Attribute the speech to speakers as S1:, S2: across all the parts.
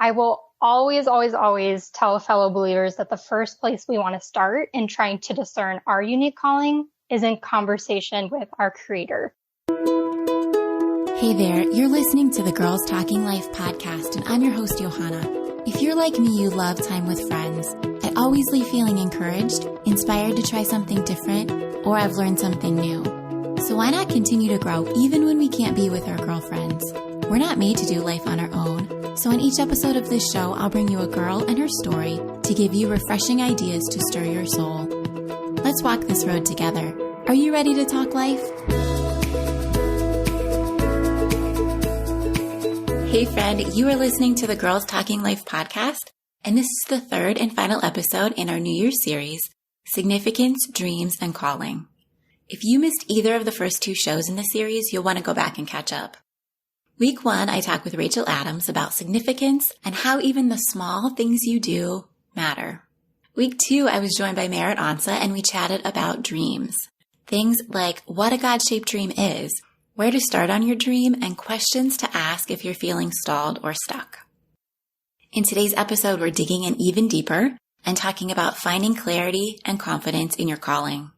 S1: I will always, always, always tell fellow believers that the first place we want to start in trying to discern our unique calling is in conversation with our Creator.
S2: Hey there, you're listening to the Girls Talking Life podcast, and I'm your host, Johanna. If you're like me, you love time with friends. I always leave feeling encouraged, inspired to try something different, or I've learned something new. So why not continue to grow even when we can't be with our girlfriends? We're not made to do life on our own. So in each episode of this show, I'll bring you a girl and her story to give you refreshing ideas to stir your soul. Let's walk this road together. Are you ready to talk life? Hey friend, you are listening to the Girls Talking Life podcast, and this is the third and final episode in our New Year's series, Significance, Dreams, and Calling. If you missed either of the first two shows in the series, you'll want to go back and catch up. Week 1, I talked with Rachel Adams about significance and how even the small things you do matter. Week 2, I was joined by Merritt Ansa, and we chatted about dreams. Things like what a God-shaped dream is, where to start on your dream, and questions to ask if you're feeling stalled or stuck. In today's episode, we're digging in even deeper and talking about finding clarity and confidence in your calling.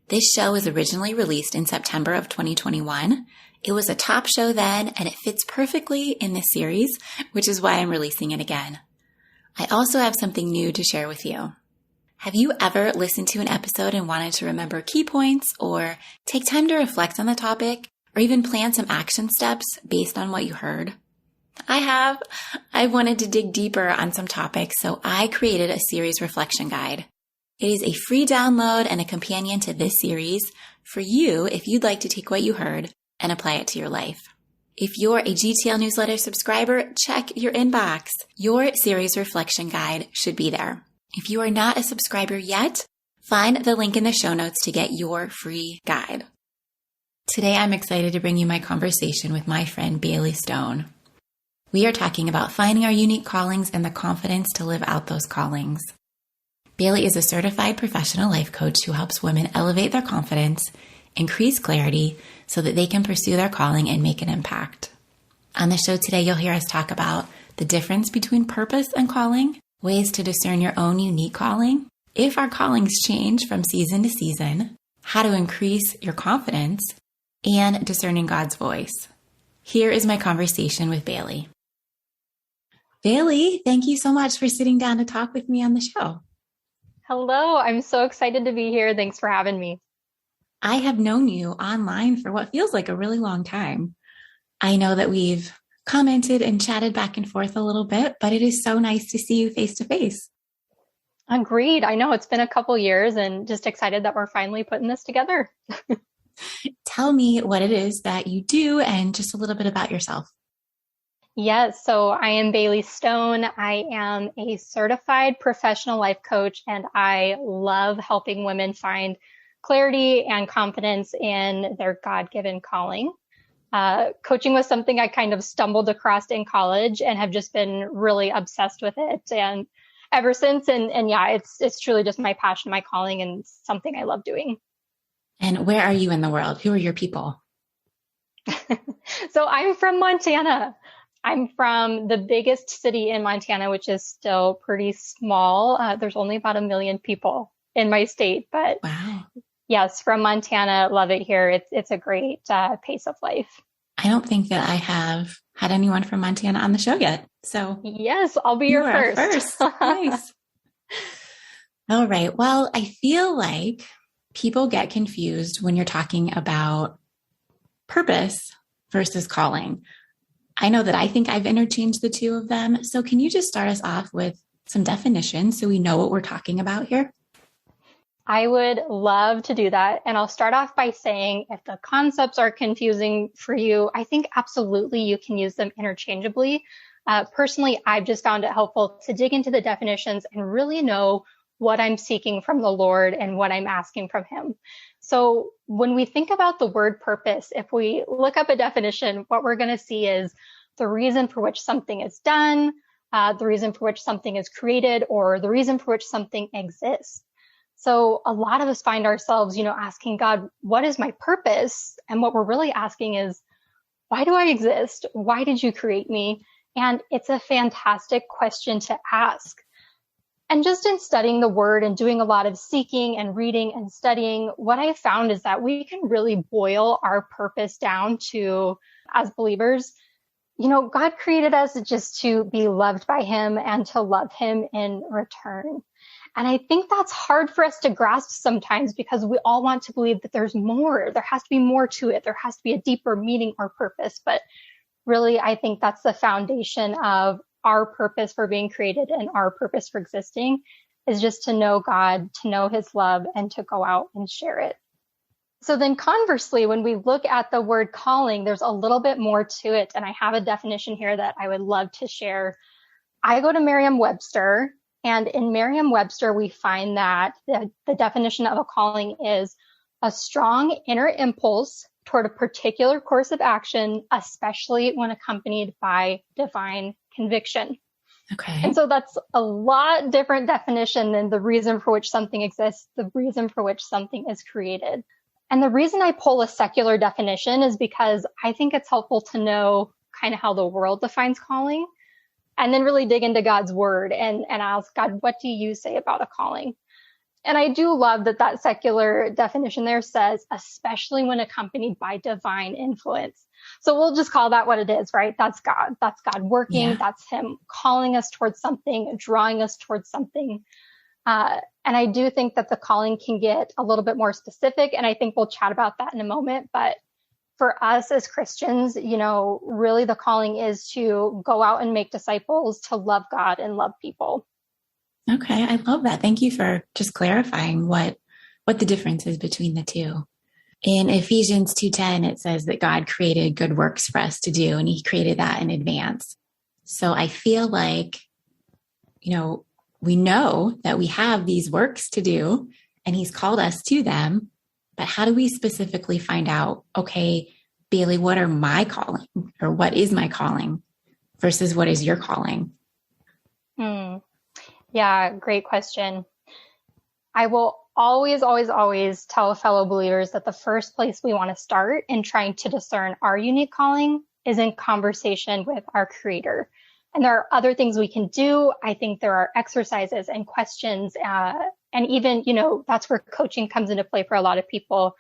S2: This show was originally released in September of 2021. It was a top show then, and it fits perfectly in this series, which is why I'm releasing it again. I also have something new to share with you. Have you ever listened to an episode and wanted to remember key points, or take time to reflect on the topic, or even plan some action steps based on what you heard? I have. I've wanted to dig deeper on some topics, so I created a series reflection guide. It is a free download and a companion to this series for you if you'd like to take what you heard and apply it to your life. If you're a GTL newsletter subscriber, check your inbox. Your series reflection guide should be there. If you are not a subscriber yet, find the link in the show notes to get your free guide. Today, I'm excited to bring you my conversation with my friend Bailey Stone. We are talking about finding our unique callings and the confidence to live out those callings. Bailey is a certified professional life coach who helps women elevate their confidence, increase clarity, so that they can pursue their calling and make an impact. On the show today, you'll hear us talk about the difference between purpose and calling, ways to discern your own unique calling, if our callings change from season to season, how to increase your confidence, and discerning God's voice. Here is my conversation with Bailey. Bailey, thank you so much for sitting down to talk with me on the show.
S1: Hello, I'm so excited to be here. Thanks for having me.
S2: I have known you online for what feels like a really long time. I know that we've commented and chatted back and forth a little bit, but it is so nice to see you face to face.
S1: Agreed. I know it's been a couple years and just excited that we're finally putting this together.
S2: Tell me what it is that you do and just a little bit about yourself.
S1: Yes, so I am Bailey Stone. I am a certified professional life coach, and I love helping women find clarity and confidence in their God-given calling. Coaching was something I kind of stumbled across in college and have just been really obsessed with it. And ever since, and yeah, it's truly just my passion, my calling, and something I love doing.
S2: And where are you in the world? Who are your people?
S1: So I'm from Montana. I'm from the biggest city in Montana, which is still pretty small. There's only about 1 million people in my state, but
S2: wow.
S1: Yes, from Montana. Love it here. It's a great pace of life.
S2: I don't think that I have had anyone from Montana on the show yet. So
S1: yes, I'll be your first.
S2: Nice. All right. Well, I feel like people get confused when you're talking about purpose versus calling. I know that I think I've interchanged the two of them. So can you just start us off with some definitions so we know what we're talking about here?
S1: I would love to do that. And I'll start off by saying if the concepts are confusing for you, I think absolutely you can use them interchangeably. Personally, I've just found it helpful to dig into the definitions and really know what I'm seeking from the Lord and what I'm asking from Him. So when we think about the word purpose, if we look up a definition, what we're going to see is the reason for which something is done, the reason for which something is created, or the reason for which something exists. So a lot of us find ourselves, asking God, what is my purpose? And what we're really asking is, why do I exist? Why did you create me? And it's a fantastic question to ask. And just in studying the word and doing a lot of seeking and reading and studying, what I found is that we can really boil our purpose down to, as believers, God created us just to be loved by him and to love him in return. And I think that's hard for us to grasp sometimes because we all want to believe that there's more. There has to be more to it. There has to be a deeper meaning or purpose. But really, I think that's the foundation of our purpose for being created and our purpose for existing is just to know God, to know his love, and to go out and share it. So then conversely, when we look at the word calling, there's a little bit more to it. And I have a definition here that I would love to share. I go to Merriam-Webster, and in Merriam-Webster, we find that the definition of a calling is a strong inner impulse toward a particular course of action, especially when accompanied by divine conviction.
S2: Okay.
S1: And so that's a lot different definition than the reason for which something exists, the reason for which something is created. And the reason I pull a secular definition is because I think it's helpful to know kind of how the world defines calling and then really dig into God's word and ask God, what do you say about a calling? And I do love that secular definition there says, especially when accompanied by divine influence. So we'll just call that what it is, right? That's God. That's God working. Yeah. That's him calling us towards something, drawing us towards something. And I do think that the calling can get a little bit more specific. And I think we'll chat about that in a moment. But for us as Christians, really the calling is to go out and make disciples, to love God and love people.
S2: Okay, I love that. Thank you for just clarifying what the difference is between the two. In Ephesians 2:10, it says that God created good works for us to do, and he created that in advance. So I feel like, we know that we have these works to do, and he's called us to them. But how do we specifically find out, okay, Bailey, what are my calling, or what is my calling versus what is your calling?
S1: Yeah, great question. I will always, always, always tell fellow believers that the first place we want to start in trying to discern our unique calling is in conversation with our Creator. And there are other things we can do. I think there are exercises and questions, and even, that's where coaching comes into play for a lot of people.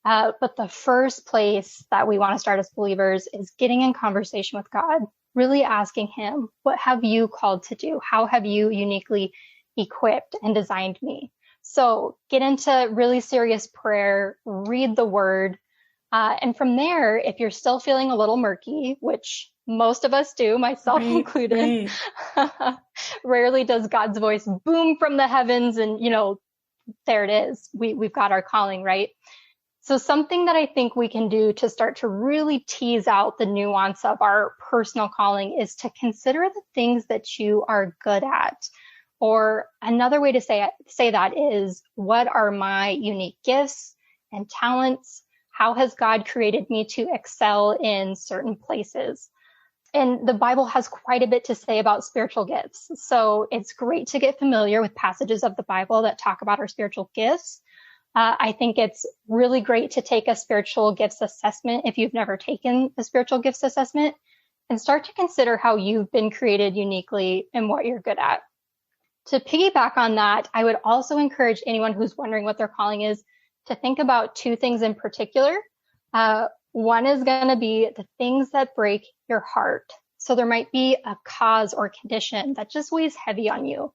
S1: But the first place that we want to start as believers is getting in conversation with God, really asking him, what have you called to do? How have you uniquely equipped and designed me? So get into really serious prayer, read the word. And from there, if you're still feeling a little murky, which most of us do, myself included, rarely does God's voice boom from the heavens and, there it is. We've got our calling, right? So something that I think we can do to start to really tease out the nuance of our personal calling is to consider the things that you are good at. Or another way to say that is, what are my unique gifts and talents? How has God created me to excel in certain places? And the Bible has quite a bit to say about spiritual gifts. So it's great to get familiar with passages of the Bible that talk about our spiritual gifts. I think it's really great to take a spiritual gifts assessment if you've never taken a spiritual gifts assessment and start to consider how you've been created uniquely and what you're good at. To piggyback on that, I would also encourage anyone who's wondering what their calling is to think about two things in particular. One is going to be the things that break your heart. So there might be a cause or condition that just weighs heavy on you.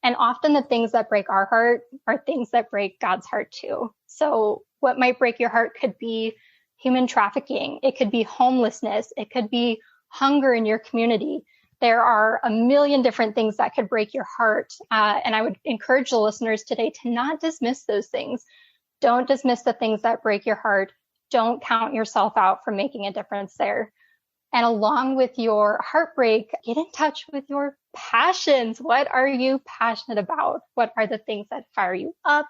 S1: And often the things that break our heart are things that break God's heart too. So what might break your heart could be human trafficking. It could be homelessness. It could be hunger in your community. There are a million different things that could break your heart. And I would encourage the listeners today to not dismiss those things. Don't dismiss the things that break your heart. Don't count yourself out from making a difference there. And along with your heartbreak, get in touch with your passions. What are you passionate about? What are the things that fire you up?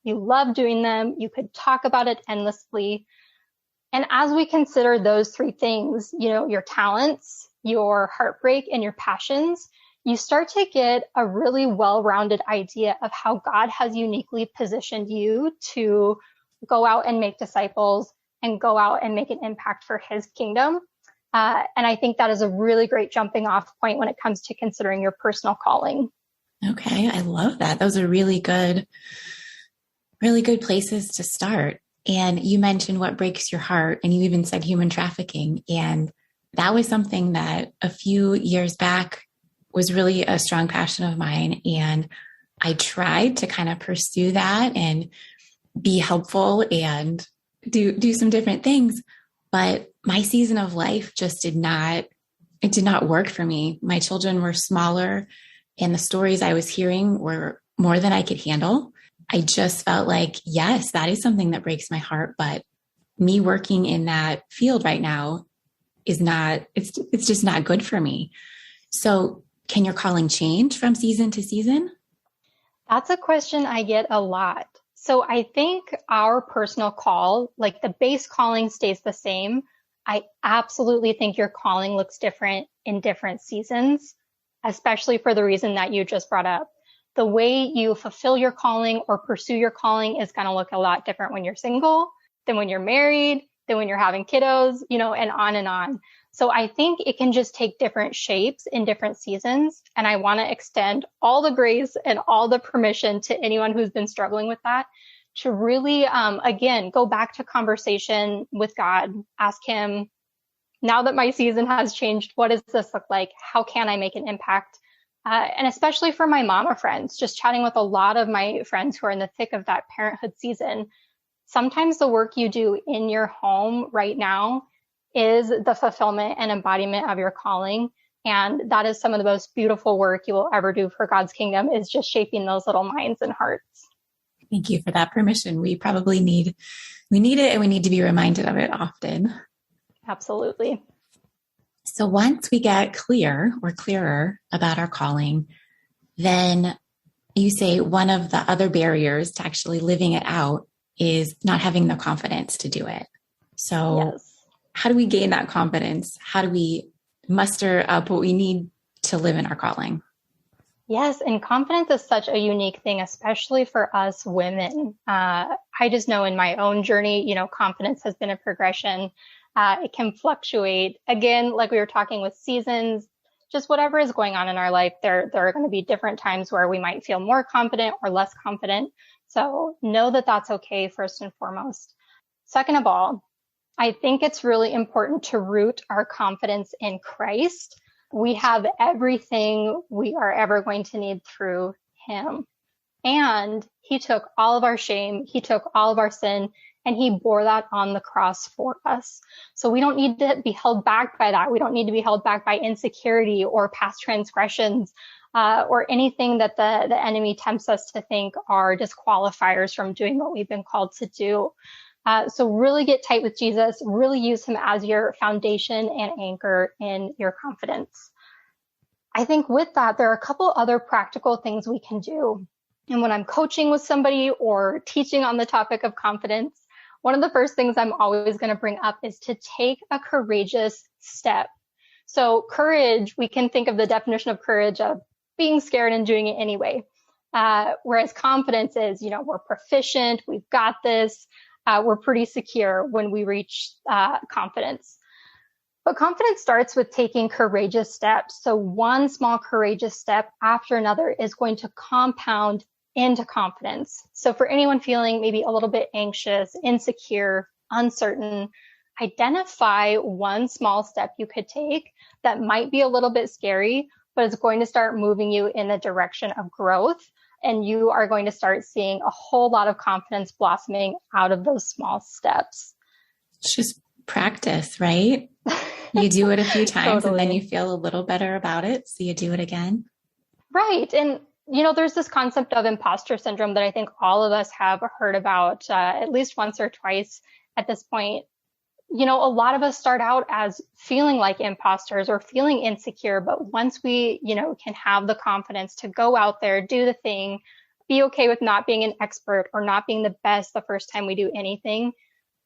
S1: You love doing them. You could talk about it endlessly. And as we consider those three things, your talents, your heartbreak, and your passions, you start to get a really well-rounded idea of how God has uniquely positioned you to go out and make disciples and go out and make an impact for his kingdom. And I think that is a really great jumping off point when it comes to considering your personal calling.
S2: Okay. I love that. Those are really good places to start. And you mentioned what breaks your heart, and you even said human trafficking. And that was something that a few years back was really a strong passion of mine. And I tried to kind of pursue that and be helpful and do some different things. But my season of life just did not work for me. My children were smaller and the stories I was hearing were more than I could handle. I just felt like, yes, that is something that breaks my heart, but me working in that field right now is not, it's just not good for me. So can your calling change from season to season?
S1: That's a question I get a lot. So I think our personal call, like the base calling stays the same. I absolutely think your calling looks different in different seasons, especially for the reason that you just brought up. The way you fulfill your calling or pursue your calling is going to look a lot different when you're single than when you're married, than when you're having kiddos, and on and on. So I think it can just take different shapes in different seasons. And I want to extend all the grace and all the permission to anyone who's been struggling with that to really, again, go back to conversation with God, ask him, now that my season has changed, what does this look like? How can I make an impact? And especially for my mama friends, just chatting with a lot of my friends who are in the thick of that parenthood season, sometimes the work you do in your home right now is the fulfillment and embodiment of your calling. And that is some of the most beautiful work you will ever do for God's kingdom, is just shaping those little minds and hearts.
S2: Thank you for that permission. We need it, and we need to be reminded of it often.
S1: Absolutely.
S2: So once we get clearer about our calling, then you say one of the other barriers to actually living it out is not having the confidence to do it. So yes. How do we gain that confidence? How do we muster up what we need to live in our calling?
S1: Yes, and confidence is such a unique thing, especially for us women. I just know in my own journey, confidence has been a progression. It can fluctuate. Again, like we were talking with seasons, just whatever is going on in our life, there are going to be different times where we might feel more confident or less confident. So know that that's okay, first and foremost. Second of all, I think it's really important to root our confidence in Christ. We have everything we are ever going to need through him. And he took all of our shame. He took all of our sin, and he bore that on the cross for us. So we don't need to be held back by that. We don't need to be held back by insecurity or past transgressions, or anything that the enemy tempts us to think are disqualifiers from doing what we've been called to do. So really get tight with Jesus, really use him as your foundation and anchor in your confidence. I think with that, there are a couple other practical things we can do. And when I'm coaching with somebody or teaching on the topic of confidence, one of the first things I'm always going to bring up is to take a courageous step. So courage, we can think of the definition of courage of being scared and doing it anyway. Whereas confidence is, we're proficient, we've got this. We're pretty secure when we reach confidence. But confidence starts with taking courageous steps. So one small courageous step after another is going to compound into confidence. So for anyone feeling maybe a little bit anxious, insecure, uncertain, identify one small step you could take that might be a little bit scary, but it's going to start moving you in the direction of growth. And you are going to start seeing a whole lot of confidence blossoming out of those small steps.
S2: It's just practice, right? You do it a few times
S1: Totally.
S2: And then you feel a little better about it. So you do it again.
S1: Right. And, there's this concept of imposter syndrome that I think all of us have heard about at least once or twice at this point. A lot of us start out as feeling like imposters or feeling insecure, but once we, can have the confidence to go out there, do the thing, be okay with not being an expert or not being the best the first time we do anything,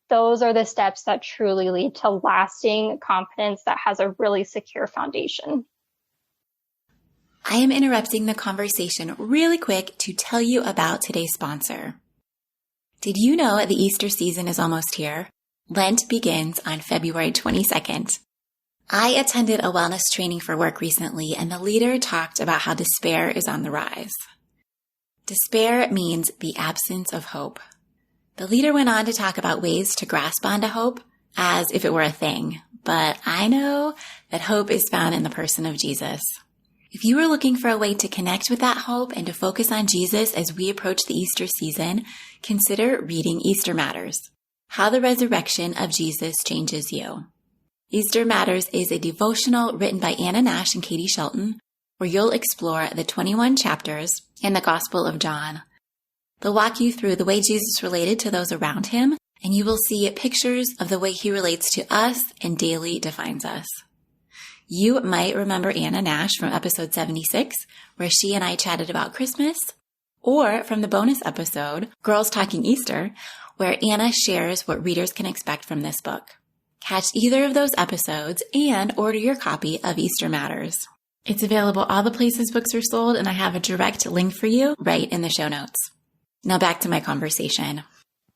S1: those are the steps that truly lead to lasting confidence that has a really secure foundation.
S2: I am interrupting the conversation really quick to tell you about today's sponsor. Did you know the Easter season is almost here? Lent begins on February 22nd. I attended a wellness training for work recently, and the leader talked about how despair is on the rise. Despair means the absence of hope. The leader went on to talk about ways to grasp onto hope as if it were a thing, but I know that hope is found in the person of Jesus. If you are looking for a way to connect with that hope and to focus on Jesus as we approach the Easter season, consider reading Easter Matters, How the Resurrection of Jesus Changes You. Easter Matters is a devotional written by Anna Nash and Katie Shelton, where you'll explore the 21 chapters in the Gospel of John. They'll walk you through the way Jesus related to those around him, and you will see pictures of the way he relates to us and daily defines us. You might remember Anna Nash from episode 76, where she and I chatted about Christmas, or from the bonus episode, Girls Talking Easter, where Anna shares what readers can expect from this book. Catch either of those episodes and order your copy of Easter Matters. It's available all the places books are sold, and I have a direct link for you right in the show notes. Now back to my conversation.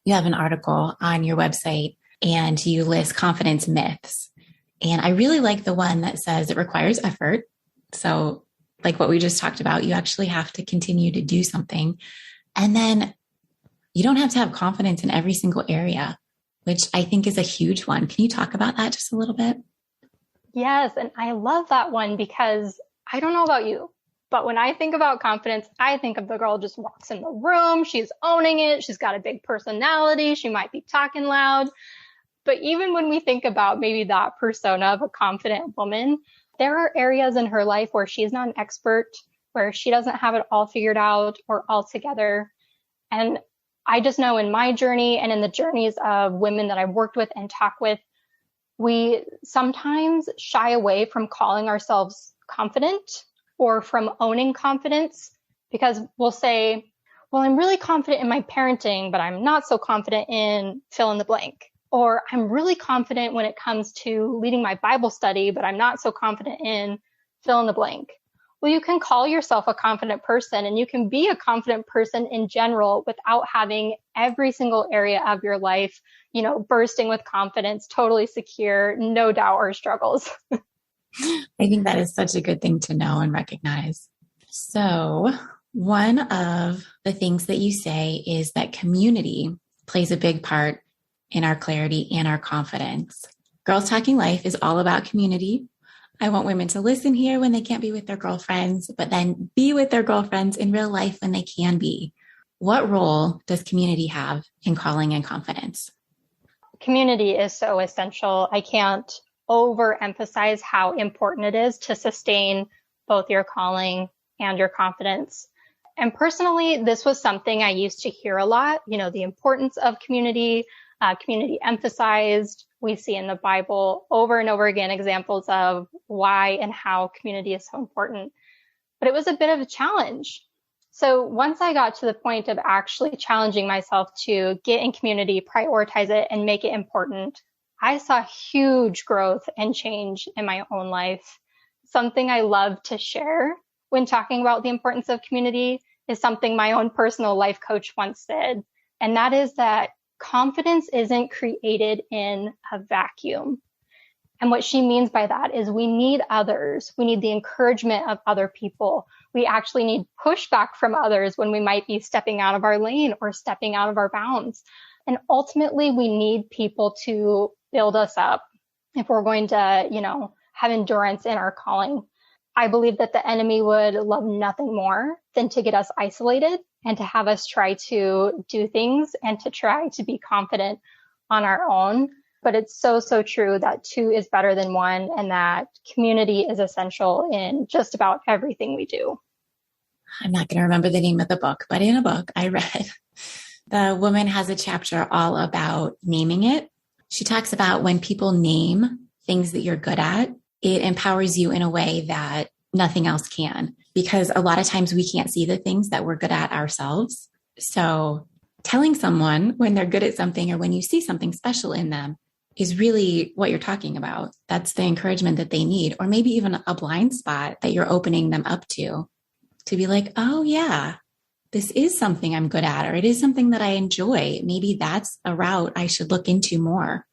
S2: You have an article on your website and you list confidence myths. And I really like the one that says it requires effort. So like what we just talked about, you actually have to continue to do something. And then you don't have to have confidence in every single area, which I think is a huge one. Can you talk about that just a little bit?
S1: Yes, and I love that one because I don't know about you, but when I think about confidence, I think of the girl who just walks in the room, she's owning it, she's got a big personality, she might be talking loud. But even when we think about maybe that persona of a confident woman, there are areas in her life where she's not an expert, where she doesn't have it all figured out or all together. And I just know in my journey and in the journeys of women that I've worked with and talked with, we sometimes shy away from calling ourselves confident or from owning confidence because we'll say, well, I'm really confident in my parenting, but I'm not so confident in fill in the blank. Or I'm really confident when it comes to leading my Bible study, but I'm not so confident in fill in the blank. Well, you can call yourself a confident person and you can be a confident person in general without having every single area of your life, bursting with confidence, totally secure, no doubt or struggles.
S2: I think that is such a good thing to know and recognize. So one of the things that you say is that community plays a big part in our clarity and our confidence. Girls Talking Life is all about community. I want women to listen here when they can't be with their girlfriends, but then be with their girlfriends in real life when they can be. What role does community have in calling and confidence?
S1: Community is so essential. I can't overemphasize how important it is to sustain both your calling and your confidence. And personally, this was something I used to hear a lot, the importance of community, community emphasized. We see in the Bible over and over again examples of why and how community is so important. But it was a bit of a challenge. So once I got to the point of actually challenging myself to get in community, prioritize it, and make it important, I saw huge growth and change in my own life. Something I love to share when talking about the importance of community is something my own personal life coach once said, and that is that confidence isn't created in a vacuum. And what she means by that is we need others. We need the encouragement of other people. We actually need pushback from others when we might be stepping out of our lane or stepping out of our bounds. And ultimately, we need people to build us up if we're going to, have endurance in our calling. I believe that the enemy would love nothing more than to get us isolated and to have us try to do things and to try to be confident on our own. But it's so, so true that two is better than one and that community is essential in just about everything we do.
S2: I'm not going to remember the name of the book, but in a book I read, the woman has a chapter all about naming it. She talks about when people name things that you're good at, it empowers you in a way that nothing else can, because a lot of times we can't see the things that we're good at ourselves. So telling someone when they're good at something or when you see something special in them is really what you're talking about. That's the encouragement that they need, or maybe even a blind spot that you're opening them up to be like, oh yeah, this is something I'm good at, or it is something that I enjoy. Maybe that's a route I should look into more.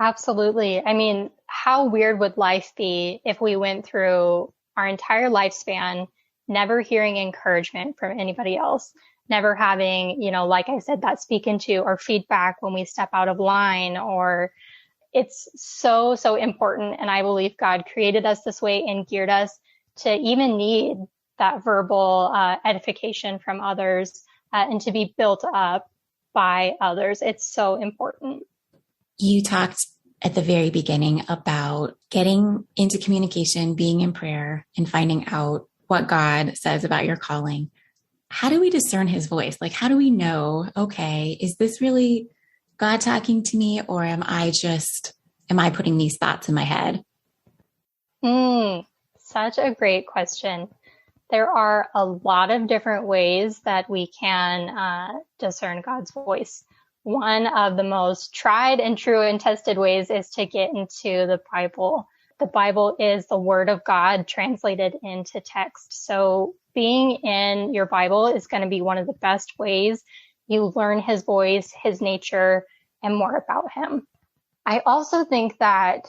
S1: Absolutely. I mean, how weird would life be if we went through our entire lifespan never hearing encouragement from anybody else, never having, like I said, that speak into or feedback when we step out of line, or it's so, so important. And I believe God created us this way and geared us to even need that verbal edification from others and to be built up by others. It's so important.
S2: You talked at the very beginning about getting into communication, being in prayer, and finding out what God says about your calling. How do we discern his voice? Like, how do we know, okay, is this really God talking to me, or am I putting these thoughts in my head?
S1: Such a great question. There are a lot of different ways that we can discern God's voice. One of the most tried and true and tested ways is to get into the Bible. The Bible is the Word of God translated into text. So being in your Bible is going to be one of the best ways you learn his voice, his nature, and more about him. I also think that,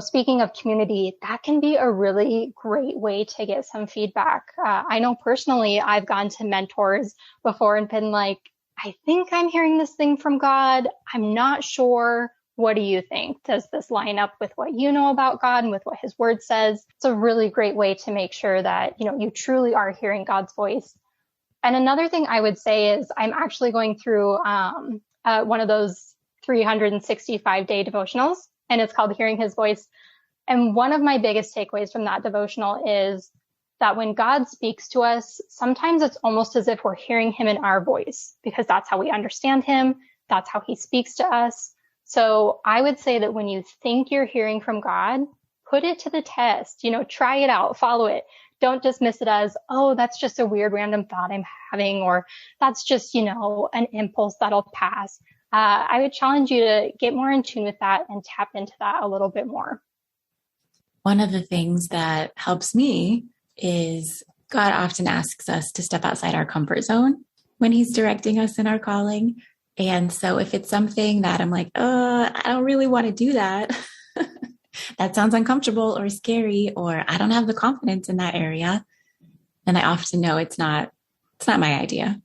S1: speaking of community, that can be a really great way to get some feedback. I know personally, I've gone to mentors before and been like, I think I'm hearing this thing from God. I'm not sure. What do you think? Does this line up with what you know about God and with what his word says? It's a really great way to make sure that, you truly are hearing God's voice. And another thing I would say is I'm actually going through one of those 365-day devotionals, and it's called Hearing His Voice. And one of my biggest takeaways from that devotional is that when God speaks to us, sometimes it's almost as if we're hearing him in our voice, because that's how we understand him. That's how he speaks to us. So I would say that when you think you're hearing from God, put it to the test, try it out, follow it. Don't dismiss it as, oh, that's just a weird random thought I'm having, or that's just, an impulse that'll pass. I would challenge you to get more in tune with that and tap into that a little bit more.
S2: One of the things that helps me is God often asks us to step outside our comfort zone when he's directing us in our calling. And so if it's something that I'm like, I don't really want to do that, that sounds uncomfortable or scary, or I don't have the confidence in that area, then I often know it's not my idea.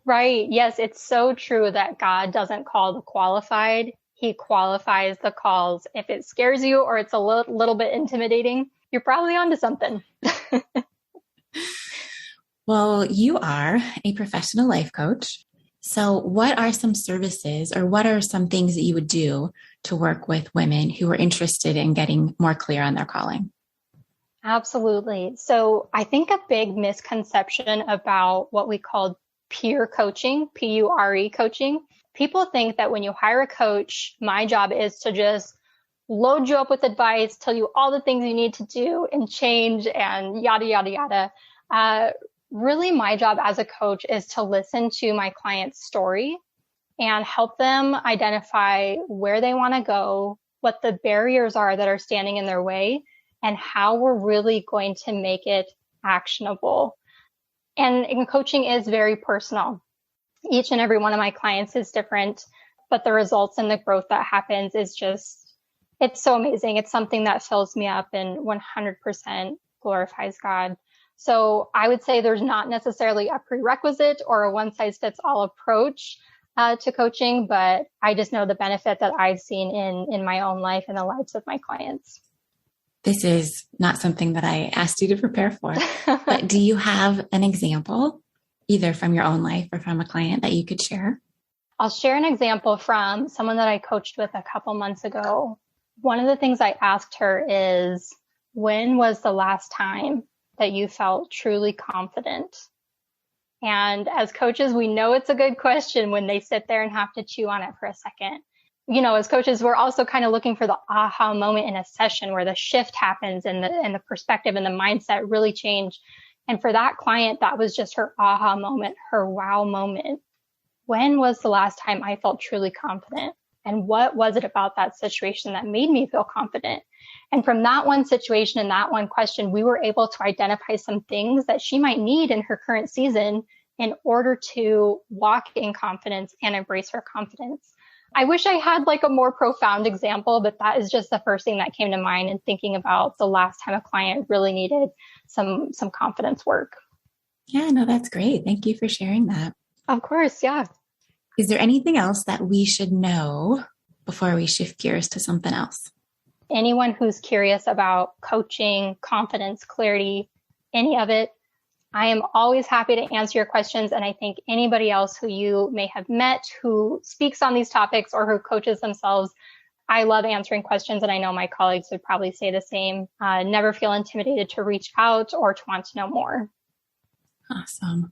S1: Right. Yes, it's so true that God doesn't call the qualified. He qualifies the calls. If it scares you or it's a little bit intimidating, you're probably onto something.
S2: Well, you are a professional life coach. So what are some services, or what are some things that you would do to work with women who are interested in getting more clear on their calling?
S1: Absolutely. So I think a big misconception about what we call peer coaching, Pure coaching. People think that when you hire a coach, my job is to just load you up with advice, tell you all the things you need to do and change and yada, yada, yada. Really, my job as a coach is to listen to my client's story and help them identify where they want to go, what the barriers are that are standing in their way, and how we're really going to make it actionable. And coaching is very personal. Each and every one of my clients is different, but the results and the growth that happens is just, it's so amazing. It's something that fills me up and 100% glorifies God. So I would say there's not necessarily a prerequisite or a one-size-fits-all approach to coaching, but I just know the benefit that I've seen in my own life and the lives of my clients.
S2: This is not something that I asked you to prepare for, but do you have an example, either from your own life or from a client, that you could share?
S1: I'll share an example from someone that I coached with a couple months ago. One of the things I asked her is, when was the last time that you felt truly confident? And as coaches, we know it's a good question when they sit there and have to chew on it for a second. As coaches, we're also kind of looking for the aha moment in a session where the shift happens and the perspective and the mindset really change. And for that client, that was just her aha moment, her wow moment. When was the last time I felt truly confident? And what was it about that situation that made me feel confident? And from that one situation and that one question, we were able to identify some things that she might need in her current season in order to walk in confidence and embrace her confidence. I wish I had like a more profound example, but that is just the first thing that came to mind in thinking about the last time a client really needed some confidence work.
S2: Yeah, no, that's great. Thank you for sharing that.
S1: Of course, yeah.
S2: Is there anything else that we should know before we shift gears to something else?
S1: Anyone who's curious about coaching, confidence, clarity, any of it, I am always happy to answer your questions. And I think anybody else who you may have met who speaks on these topics or who coaches themselves, I love answering questions. And I know my colleagues would probably say the same. Never feel intimidated to reach out or to want to know more.
S2: Awesome.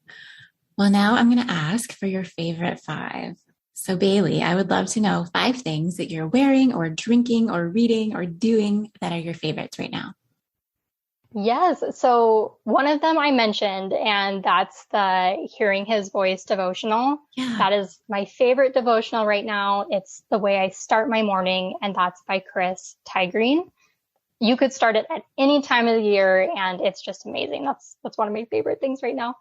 S2: Well, now I'm going to ask for your favorite 5. So Bailey, I would love to know 5 things that you're wearing or drinking or reading or doing that are your favorites right now.
S1: Yes. So one of them I mentioned, and that's the Hearing His Voice devotional.
S2: Yeah.
S1: That is my favorite devotional right now. It's the way I start my morning, and that's by Chris Tygreen. You could start it at any time of the year, and it's just amazing. That's one of my favorite things right now.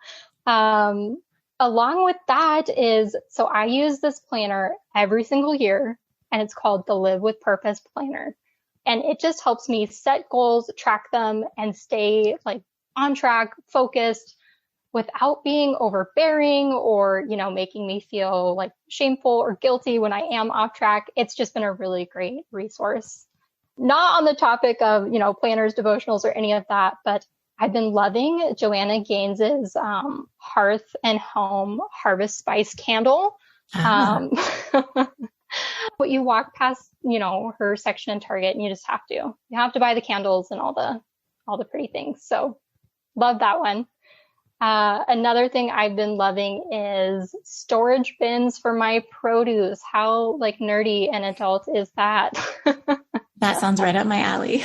S1: Along with that is, so I use this planner every single year, and it's called the Live with Purpose Planner. And it just helps me set goals, track them, and stay like on track, focused without being overbearing or, making me feel like shameful or guilty when I am off track. It's just been a really great resource. Not on the topic of, planners, devotionals, or any of that, but I've been loving Joanna Gaines's Hearth and Home Harvest Spice candle. But you walk past, her section in Target, and you have to buy the candles and all the pretty things. So love that one. Another thing I've been loving is storage bins for my produce. How nerdy and adult is that?
S2: That sounds right up my alley.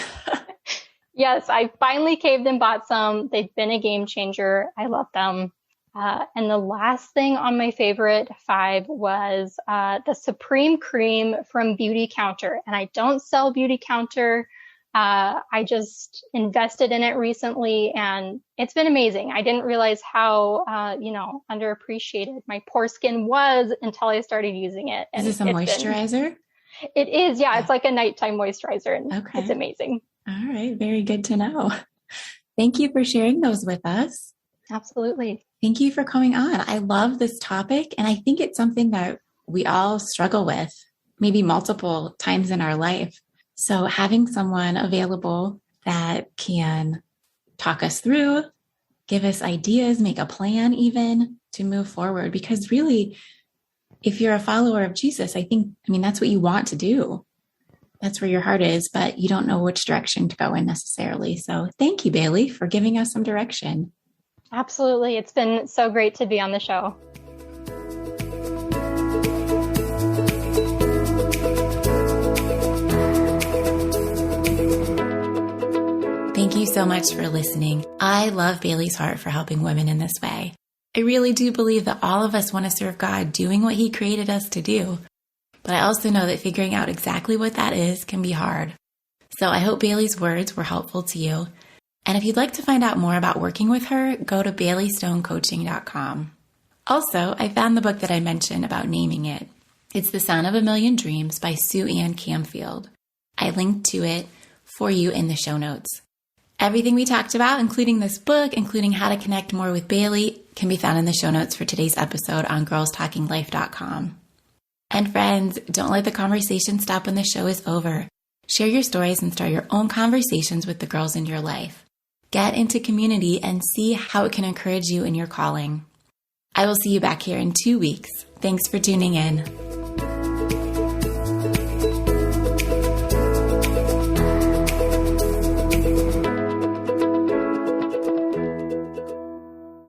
S1: Yes, I finally caved and bought some. They've been a game changer. I love them. And the last thing on my favorite 5 was the Supreme Cream from Beauty Counter. And I don't sell Beauty Counter. I just invested in it recently, and it's been amazing. I didn't realize how, underappreciated my poor skin was until I started using it.
S2: And is this a moisturizer?
S1: It is, yeah. It's like a nighttime moisturizer, and
S2: okay.
S1: It's amazing.
S2: All right. Very good to know. Thank you for sharing those with us.
S1: Absolutely.
S2: Thank you for coming on. I love this topic, and I think it's something that we all struggle with, maybe multiple times in our life. So having someone available that can talk us through, give us ideas, make a plan even to move forward. Because really, if you're a follower of Jesus, that's what you want to do. That's where your heart is, but you don't know which direction to go in necessarily. So thank you, Bailey, for giving us some direction.
S1: Absolutely. It's been so great to be on the show.
S2: Thank you so much for listening. I love Bailey's heart for helping women in this way. I really do believe that all of us want to serve God doing what He created us to do. But I also know that figuring out exactly what that is can be hard. So I hope Bailey's words were helpful to you. And if you'd like to find out more about working with her, go to BaileyStoneCoaching.com. Also, I found the book that I mentioned about naming it. It's The Sound of a Million Dreams by Sue Ann Camfield. I linked to it for you in the show notes. Everything we talked about, including this book, including how to connect more with Bailey, can be found in the show notes for today's episode on girlstalkinglife.com. And friends, don't let the conversation stop when the show is over. Share your stories and start your own conversations with the girls in your life. Get into community and see how it can encourage you in your calling. I will see you back here in 2 weeks. Thanks for tuning in.